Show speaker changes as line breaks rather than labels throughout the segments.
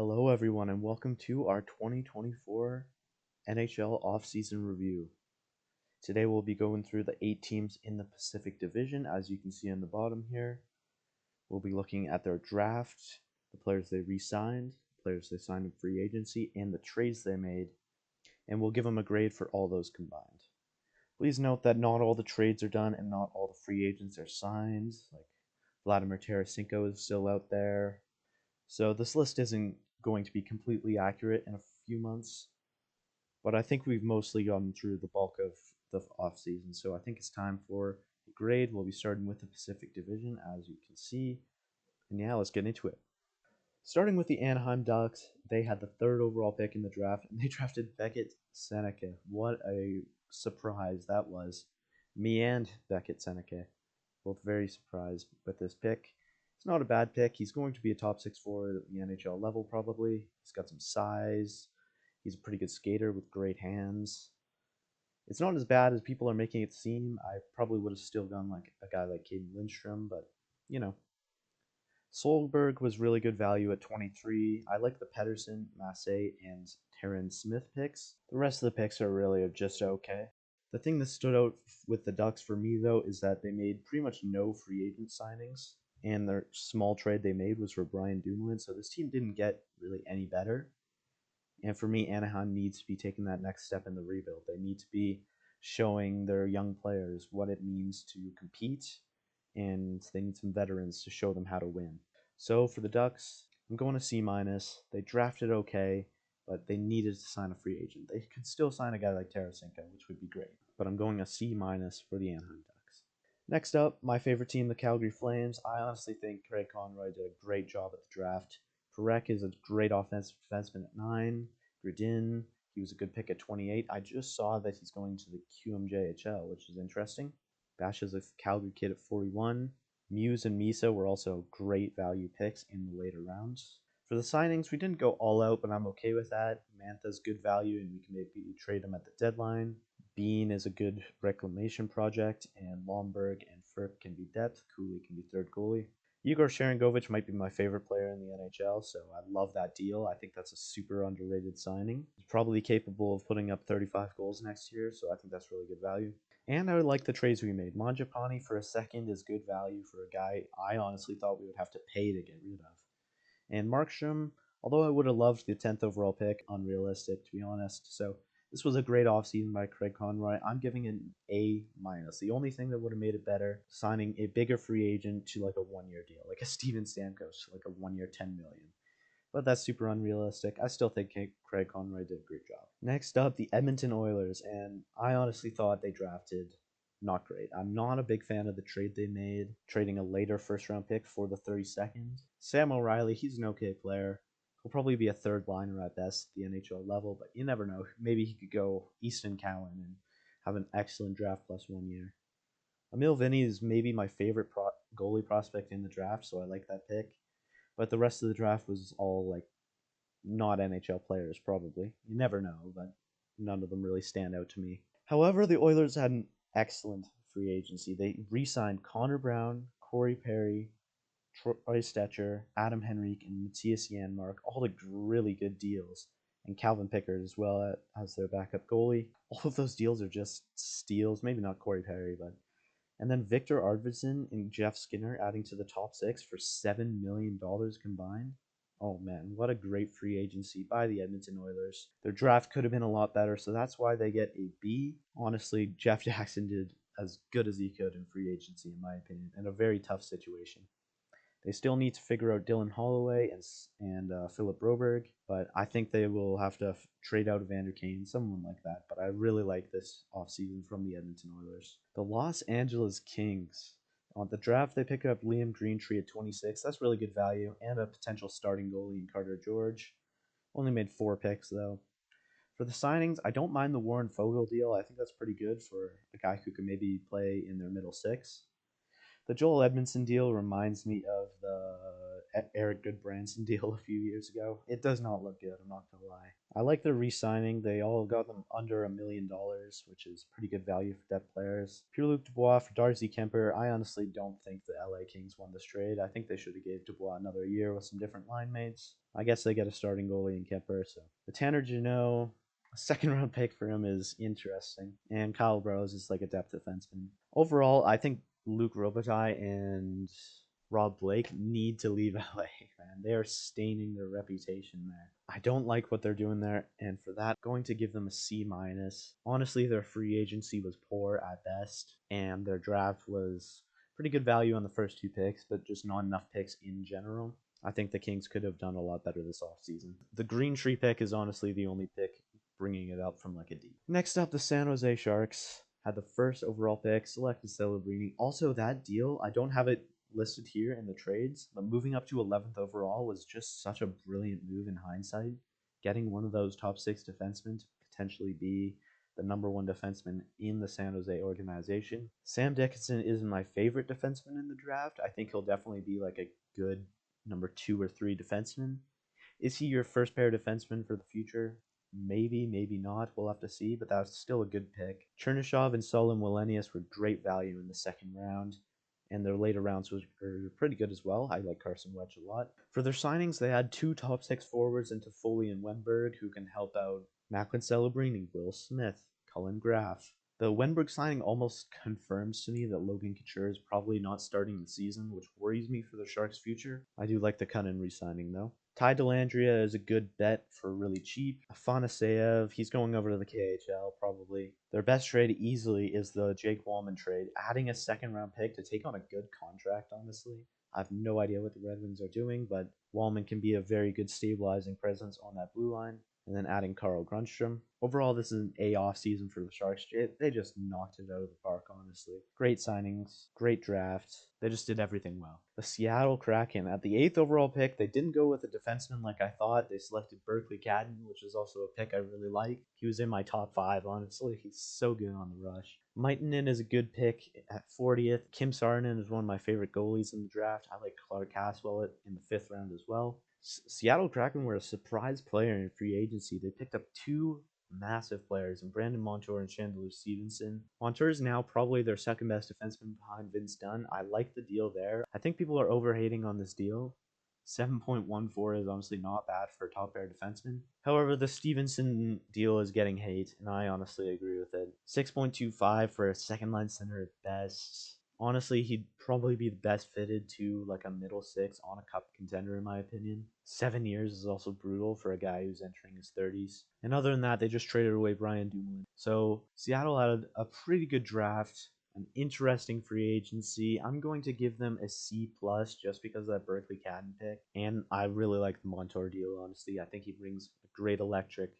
Hello, everyone, and welcome to our 2024 NHL offseason review. Today, we'll be going through the 8 teams in the Pacific Division, as you can see on the bottom here. We'll be looking at their draft, the players they re signed, players they signed in free agency, and the trades they made, and we'll give them a grade for all those combined. Please note that not all the trades are done and not all the free agents are signed. Like Vladimir Tarasenko is still out there. So this list isn't going to be completely accurate in a few months, but I think we've mostly gotten through the bulk of the offseason. So I think it's time for a grade. We'll be starting with the Pacific Division, as you can see. And yeah, let's get into it. Starting with the Anaheim Ducks, they had the 3rd overall pick in the draft, and they drafted Beckett Seneca. What a surprise that was. Me and Beckett Seneca both very surprised with this pick. It's not a bad pick. He's going to be a top 6 forward at the NHL level, probably. He's got some size. He's a pretty good skater with great hands. It's not as bad as people are making it seem. I probably would have still gone like a guy like Caden Lindstrom, but you know. Solberg was really good value at 23. I like the Pedersen, Massey, and Terran Smith picks. The rest of the picks are really just okay. The thing that stood out with the Ducks for me, though, is that they made pretty much no free agent signings, and their small trade they made was for Brian Dumoulin, so this team didn't get really any better. And for me, Anaheim needs to be taking that next step in the rebuild. They need to be showing their young players what it means to compete, and they need some veterans to show them how to win. So for the Ducks, I'm going to C minus. They drafted okay, but they needed to sign a free agent. They could still sign a guy like Tarasenko, which would be great. But I'm going a C minus for the Anaheim Ducks. Next up, my favorite team, the Calgary Flames. I honestly think Craig Conroy did a great job at the draft. Perek is a great offensive defenseman at 9. Gradin, he was a good pick at 28. I just saw that he's going to the QMJHL, which is interesting. Bash is a Calgary kid at 41. Muse and Misa were also great value picks in the later rounds. For the signings, we didn't go all out, but I'm okay with that. Mantha's good value, and we can maybe trade him at the deadline. Bean is a good reclamation project, and Lomberg and Firk can be depth. Cooley can be third goalie. Igor Sharangovich might be my favorite player in the NHL, so I love that deal. I think that's a super underrated signing. He's probably capable of putting up 35 goals next year, so I think that's really good value. And I would like the trades we made. Mangiapane for a second is good value for a guy I honestly thought we would have to pay to get rid of. And Markstrom, although I would have loved the 10th overall pick, unrealistic to be honest. So this was a great offseason by Craig Conroy. I'm giving it an A minus. The only thing that would have made it better, signing a bigger free agent to like a 1-year deal, like a Steven Stamkos to like a 1-year $10 million. But that's super unrealistic. I still think Craig Conroy did a great job. Next up, the Edmonton Oilers, and I honestly thought they drafted not great. I'm not a big fan of the trade they made, trading a later first-round pick for the 32nd. Sam O'Reilly, he's an okay player. He'll probably be a third liner at best at the NHL level, but you never know. Maybe he could go Easton Cowan and have an excellent draft plus 1 year. Emil Vinny is maybe my favorite goalie prospect in the draft, so I like that pick. But the rest of the draft was all like not NHL players, probably. You never know, but none of them really stand out to me. However, the Oilers had an excellent free agency. They re-signed Connor Brown, Corey Perry, Troy Stetcher, Adam Henrique, and Matthias Janmark, all the really good deals, and Calvin Pickard as well as their backup goalie. All of those deals are just steals. Maybe not Corey Perry, but and then Victor Arvidsson and Jeff Skinner adding to the top 6 for $7 million combined. Oh man, what a great free agency by the Edmonton Oilers. Their draft could have been a lot better, so that's why they get a B. Honestly, Jeff Jackson did as good as he could in free agency, in my opinion, in a very tough situation. They still need to figure out Dylan Holloway and Philip Broberg, but I think they will have to trade out Evander Kane, someone like that. But I really like this offseason from the Edmonton Oilers. The Los Angeles Kings. On the draft, they pick up Liam Greentree at 26. That's really good value, and a potential starting goalie in Carter George. Only made 4 picks, though. For the signings, I don't mind the Warren Fogle deal. I think that's pretty good for a guy who could maybe play in their middle 6. The Joel Edmondson deal reminds me of the Eric Goodbranson deal a few years ago. It does not look good, I'm not gonna lie. I like their re-signing. They all got them under $1 million, which is pretty good value for depth players. Pierre-Luc Dubois for Darcy Kemper. I honestly don't think the LA Kings won this trade. I think they should have gave Dubois another year with some different line mates. I guess they get a starting goalie in Kemper, so the Tanner Jeannot, a second round pick for him is interesting. And Kyle Burrows is like a depth defenseman. Overall, I think Luc Robitaille and Rob Blake need to leave LA, man. They are staining their reputation there. I don't like what they're doing there, and for that, I'm going to give them a C minus. Honestly, their free agency was poor at best, and their draft was pretty good value on the first two picks, but just not enough picks in general. I think the Kings could have done a lot better this offseason. The Green Tree pick is honestly the only pick bringing it up from like a D. Next up, the San Jose Sharks had the first overall pick, selected Celebrini. Also, that deal, I don't have it listed here in the trades, but moving up to 11th overall was just such a brilliant move in hindsight. Getting one of those top 6 defensemen to potentially be the #1 defenseman in the San Jose organization. Sam Dickinson isn't my favorite defenseman in the draft. I think he'll definitely be like a good #2 or 3 defenseman. Is he your first pair defenseman for the future? Maybe, maybe not. We'll have to see, but that's still a good pick. Chernyshov and Salim Wallenius were great value in the second round, and their later rounds were pretty good as well. I like Carson Wedge a lot. For their signings, they had 2 top 6 forwards into Foley and Wenberg, who can help out Macklin Celebrini, Will Smith, Cullen Graff. The Wenberg signing almost confirms to me that Logan Couture is probably not starting the season, which worries me for the Sharks' future. I do like the Cunnin re-signing, though. Ty Dellandrea is a good bet for really cheap. Afanaseyev, he's going over to the KHL probably. Their best trade easily is the Jake Wallman trade, adding a second-round pick to take on a good contract, honestly. I have no idea what the Red Wings are doing, but Wallman can be a very good stabilizing presence on that blue line. And then adding Carl Grundstrom. Overall, this is an A off season for the Sharks. They just knocked it out of the park, honestly. Great signings, great drafts. They just did everything well. The Seattle Kraken, at the 8th overall pick, they didn't go with a defenseman like I thought. They selected Berkeley Cadden, which is also a pick I really like. He was in my top 5, honestly. He's so good on the rush. Maitinen is a good pick at 40th. Kim Saarinen is one of my favorite goalies in the draft. I like Clark Caswell in the 5th round as well. Seattle Kraken were a surprise player in free agency. They picked up 2 massive players in Brandon Montour and Chandler Stevenson. Montour is now probably their second best defenseman behind Vince Dunn. I like the deal there. I think people are overhating on this deal. 7.14 is honestly not bad for a top pair defenseman. However, the Stevenson deal is getting hate, and I honestly agree with it. 6.25 for a second line center at best. Honestly, he'd probably be the best fitted to like a middle 6 on a cup contender, in my opinion. 7 years is also brutal for a guy who's entering his 30s. And other than that, they just traded away Brian Dumoulin. So Seattle had a pretty good draft, an interesting free agency. I'm going to give them a C plus just because of that Berkeley Cadden pick. And I really like the Montour deal, honestly. I think he brings a great electric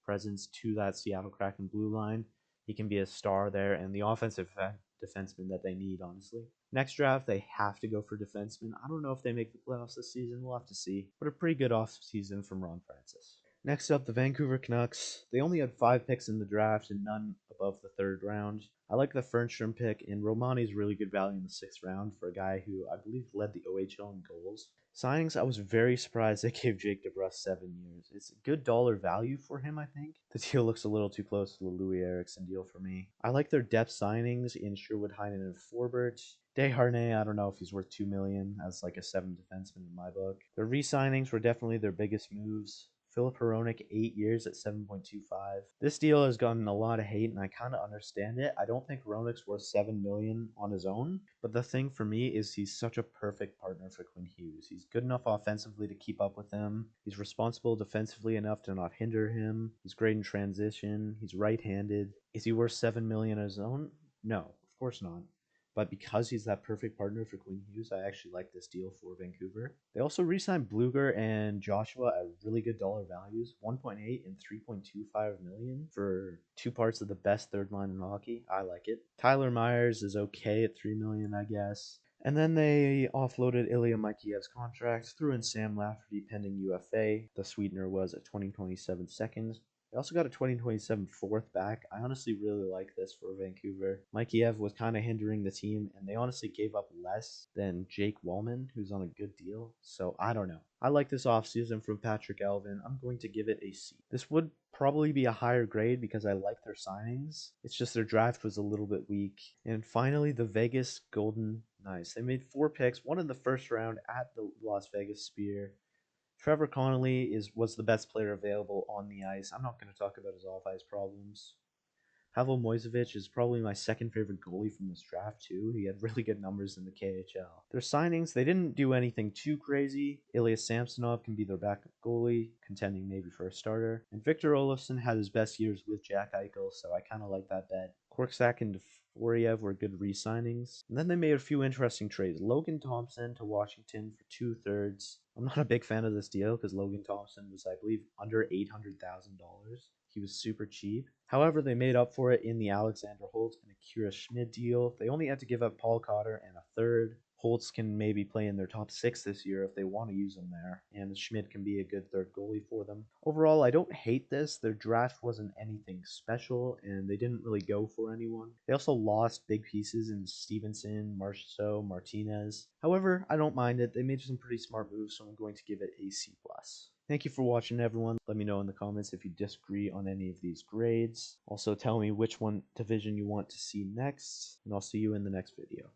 presence to that Seattle Kraken blue line. He can be a star there, and the offensive defenseman that they need, honestly. Next draft, they have to go for defensemen. I don't know if they make the playoffs this season. We'll have to see. But a pretty good offseason from Ron Francis. Next up, the Vancouver Canucks. They only had 5 picks in the draft and none above the 3rd round. I like the Fernstrom pick, and Romani's really good value in the 6th round for a guy who I believe led the OHL in goals. Signings, I was very surprised they gave Jake DeBrusk 7 years. It's a good dollar value for him, I think. The deal looks a little too close to the Louis Eriksson deal for me. I like their depth signings in Sherwood, Heinen, and Forbert. Desharnais, I don't know if he's worth $2 million as like a 7 defenseman in my book. Their re-signings were definitely their biggest moves. Philip Hronik, 8 years at 7.25. This deal has gotten a lot of hate, and I kind of understand it. I don't think Hronik's worth $7 million on his own, but the thing for me is he's such a perfect partner for Quinn Hughes. He's good enough offensively to keep up with him. He's responsible defensively enough to not hinder him. He's great in transition. He's right-handed. Is he worth $7 million on his own? No, of course not. But because he's that perfect partner for Quinn Hughes, I actually like this deal for Vancouver. They also re-signed Bluger and Joshua at really good dollar values, 1.8 and 3.25 million for 2 parts of the best third line in hockey. I like it. Tyler Myers is okay at 3 million, I guess. And then they offloaded Ilya Mikiev's contract, threw in Sam Lafferty pending UFA. The sweetener was a 2027 second. They also got a 2027 fourth back. I honestly really like this for Vancouver. Mikheyev was kind of hindering the team, and they honestly gave up less than Jake Wallman, who's on a good deal. So I don't know. I like this offseason from Patrick Elvin. I'm going to give it a C. This would probably be a higher grade because I like their signings. It's just their draft was a little bit weak. And finally, the Vegas Golden Knights. They made 4 picks, one in the first round at the Las Vegas Sphere. Trevor Connolly was the best player available on the ice. I'm not going to talk about his off ice problems. Pavel Moisevic is probably my second favorite goalie from this draft too. He had really good numbers in the KHL. Their signings, they didn't do anything too crazy. Ilya Samsonov can be their backup goalie, contending maybe for a starter. And Victor Olofsson had his best years with Jack Eichel, so I kind of like that bet. Korczak and Foriev were good re-signings. And then they made a few interesting trades. Logan Thompson to Washington for 2/3. I'm not a big fan of this deal because Logan Thompson was, I believe, under $800,000. He was super cheap. However, they made up for it in the Alexander Holtz and Akira Schmid deal. They only had to give up Paul Cotter and a third. Holtz can maybe play in their top 6 this year if they want to use him there, and Schmid can be a good third goalie for them. Overall, I don't hate this. Their draft wasn't anything special, and they didn't really go for anyone. They also lost big pieces in Stevenson, Marchessault, Martinez. However, I don't mind it. They made some pretty smart moves, so I'm going to give it a C+. Thank you for watching, everyone. Let me know in the comments if you disagree on any of these grades. Also, tell me which one division you want to see next, and I'll see you in the next video.